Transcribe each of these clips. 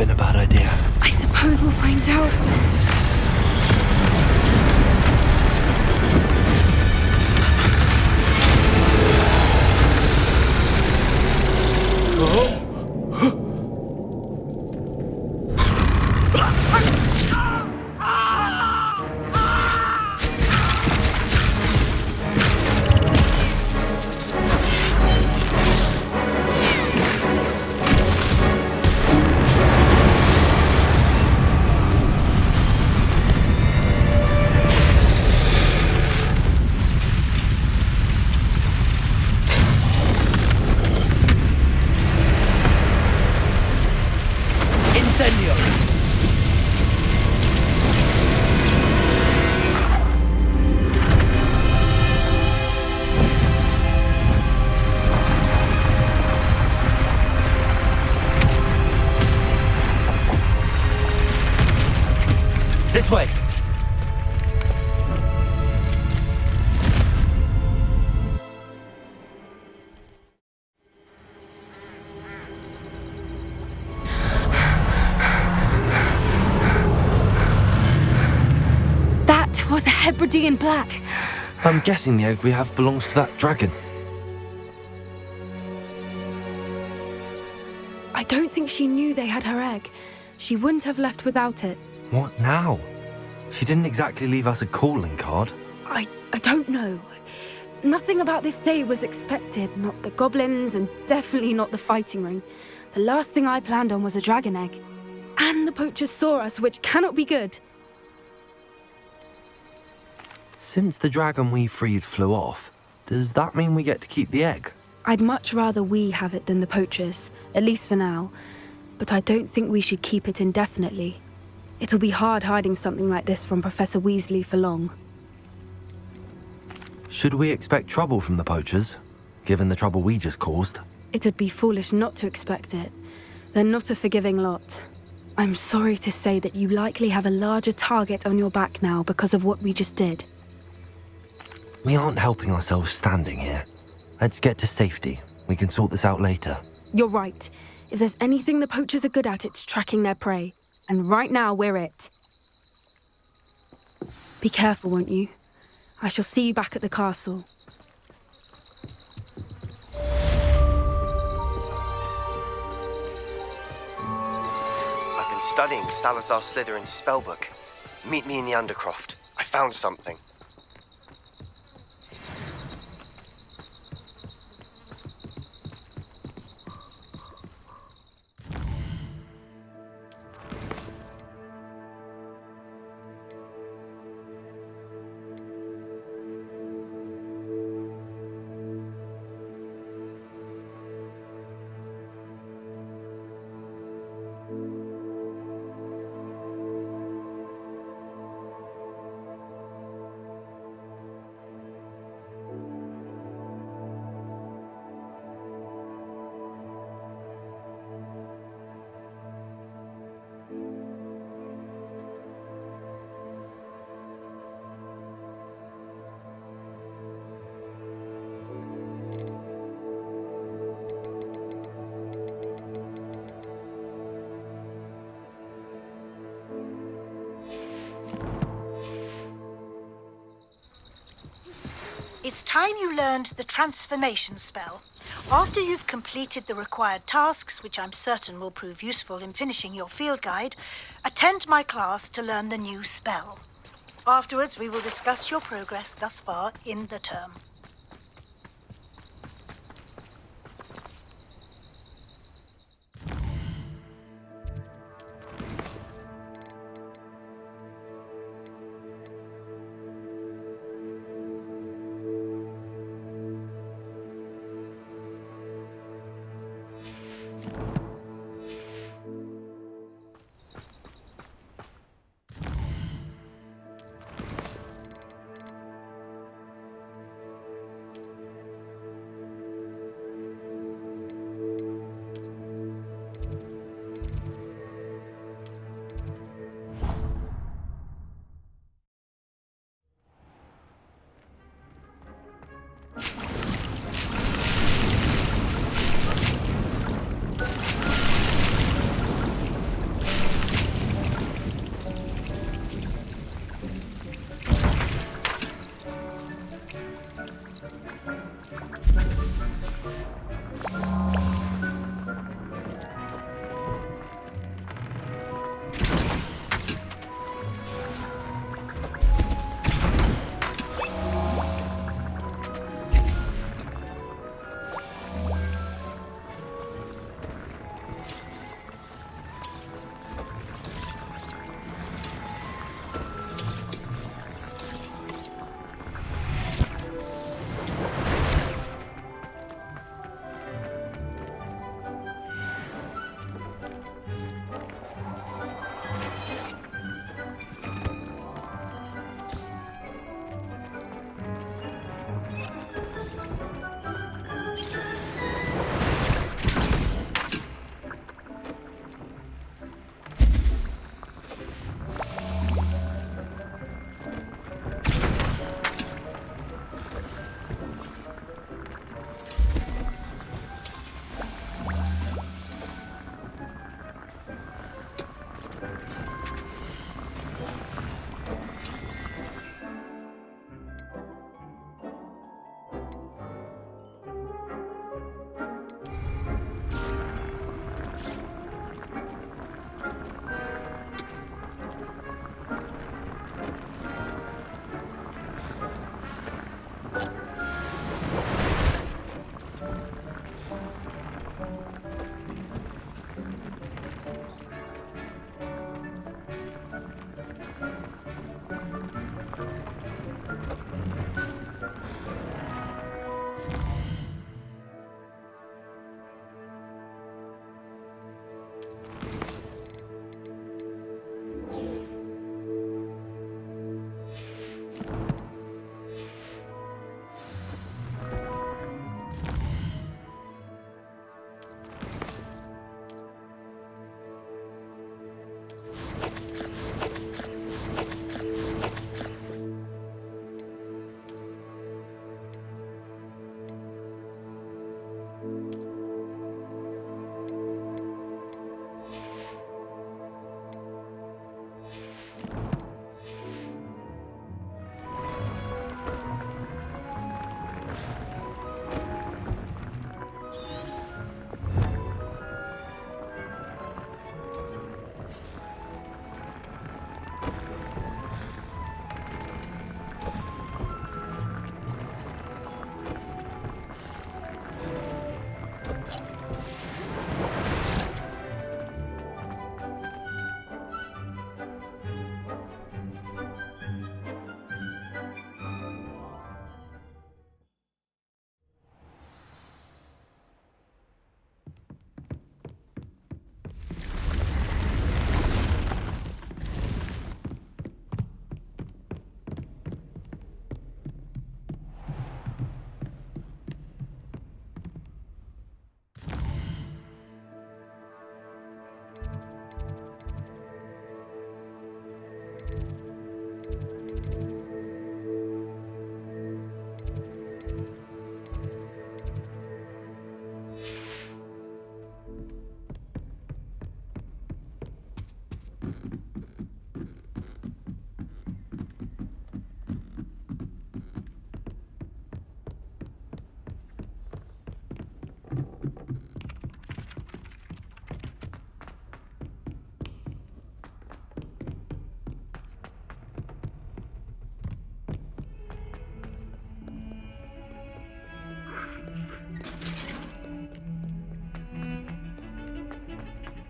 been a bad idea. I suppose we'll find out. This way! That was a Hebridean black. I'm guessing the egg we have belongs to that dragon. I don't think she knew they had her egg. She wouldn't have left without it. What now? She didn't exactly leave us a calling card. I don't know. Nothing about this day was expected. Not the goblins, and definitely not the fighting ring. The last thing I planned on was a dragon egg. And the poachers saw us, which cannot be good. Since the dragon we freed flew off, does that mean we get to keep the egg? I'd much rather we have it than the poachers, at least for now. But I don't think we should keep it indefinitely. It'll be hard hiding something like this from Professor Weasley for long. Should we expect trouble from the poachers, given the trouble we just caused? It would be foolish not to expect it. They're not a forgiving lot. I'm sorry to say that you likely have a larger target on your back now because of what we just did. We aren't helping ourselves standing here. Let's get to safety. We can sort this out later. You're right. If there's anything the poachers are good at, it's tracking their prey. And right now, we're it. Be careful, won't you? I shall see you back at the castle. I've been studying Salazar Slytherin's spellbook. Meet me in the Undercroft. I found something. It's time you learned the transformation spell. After you've completed the required tasks, which I'm certain will prove useful in finishing your field guide, attend my class to learn the new spell. Afterwards, we will discuss your progress thus far in the term.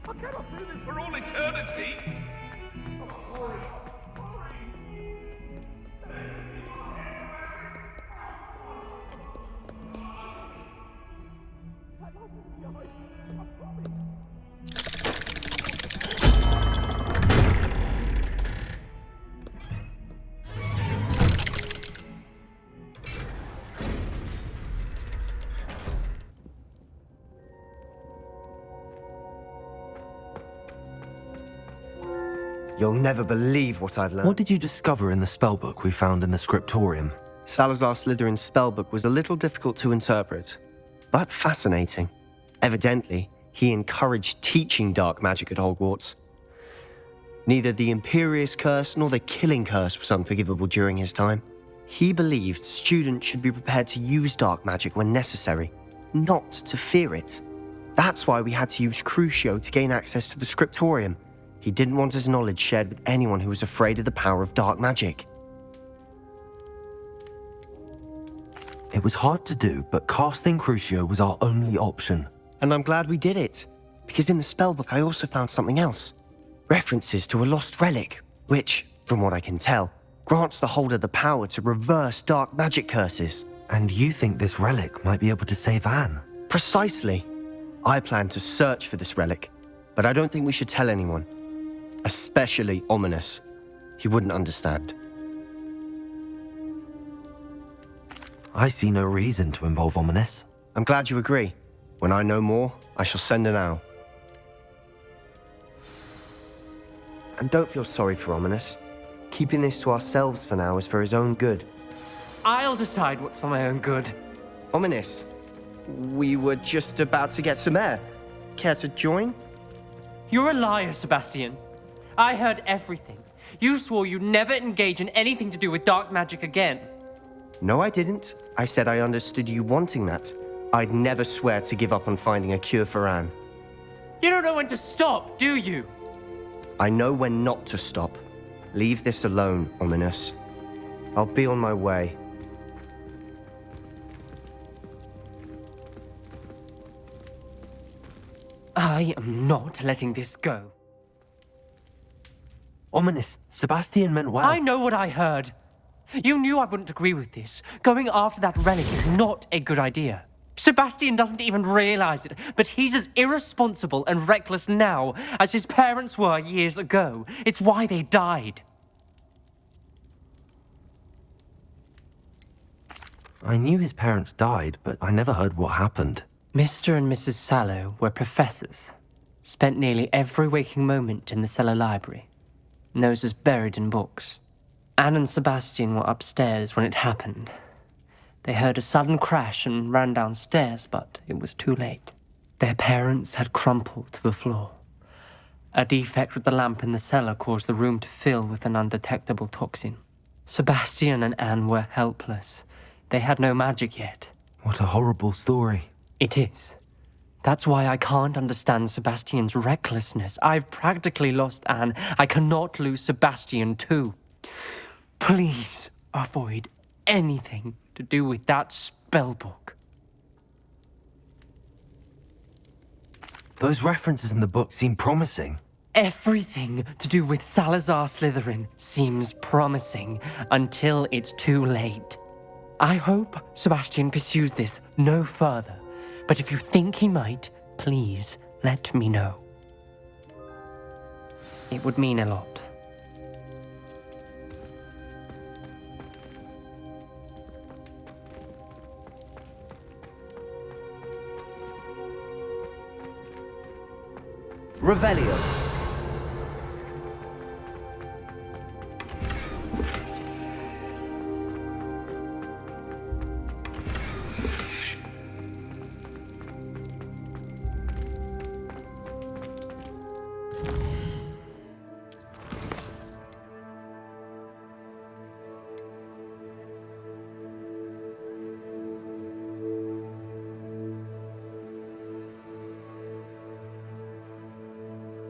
I cannot do this for all eternity! You'll never believe what I've learned. What did you discover in the spellbook we found in the scriptorium? Salazar Slytherin's spellbook was a little difficult to interpret, but fascinating. Evidently, he encouraged teaching dark magic at Hogwarts. Neither the Imperious Curse nor the Killing Curse was unforgivable during his time. He believed students should be prepared to use dark magic when necessary, not to fear it. That's why we had to use Crucio to gain access to the scriptorium. He didn't want his knowledge shared with anyone who was afraid of the power of dark magic. It was hard to do, but casting Crucio was our only option. And I'm glad we did it, because in the spellbook I also found something else. References to a lost relic, which, from what I can tell, grants the holder the power to reverse dark magic curses. And you think this relic might be able to save Anne? Precisely. I plan to search for this relic, but I don't think we should tell anyone. Especially Ominous. He wouldn't understand. I see no reason to involve Ominous. I'm glad you agree. When I know more, I shall send an owl. And don't feel sorry for Ominous. Keeping this to ourselves for now is for his own good. I'll decide what's for my own good. Ominous, we were just about to get some air. Care to join? You're a liar, Sebastian. I heard everything. You swore you'd never engage in anything to do with dark magic again. No, I didn't. I said I understood you wanting that. I'd never swear to give up on finding a cure for Anne. You don't know when to stop, do you? I know when not to stop. Leave this alone, Ominous. I'll be on my way. I am not letting this go. Ominous, Sebastian meant well. I know what I heard. You knew I wouldn't agree with this. Going after that relic is not a good idea. Sebastian doesn't even realize it, but he's as irresponsible and reckless now as his parents were years ago. It's why they died. I knew his parents died, but I never heard what happened. Mr. and Mrs. Sallow were professors. Spent nearly every waking moment in the cellar library. Noses buried in books. Anne and Sebastian were upstairs when it happened. They heard a sudden crash and ran downstairs, but it was too late. Their parents had crumpled to the floor. A defect with the lamp in the cellar caused the room to fill with an undetectable toxin. Sebastian and Anne were helpless. They had no magic yet. What a horrible story. It is. That's why I can't understand Sebastian's recklessness. I've practically lost Anne. I cannot lose Sebastian too. Please avoid anything to do with that spellbook. Those references in the book seem promising. Everything to do with Salazar Slytherin seems promising until it's too late. I hope Sebastian pursues this no further, but if you think he might, please let me know. It would mean a lot. Revelio.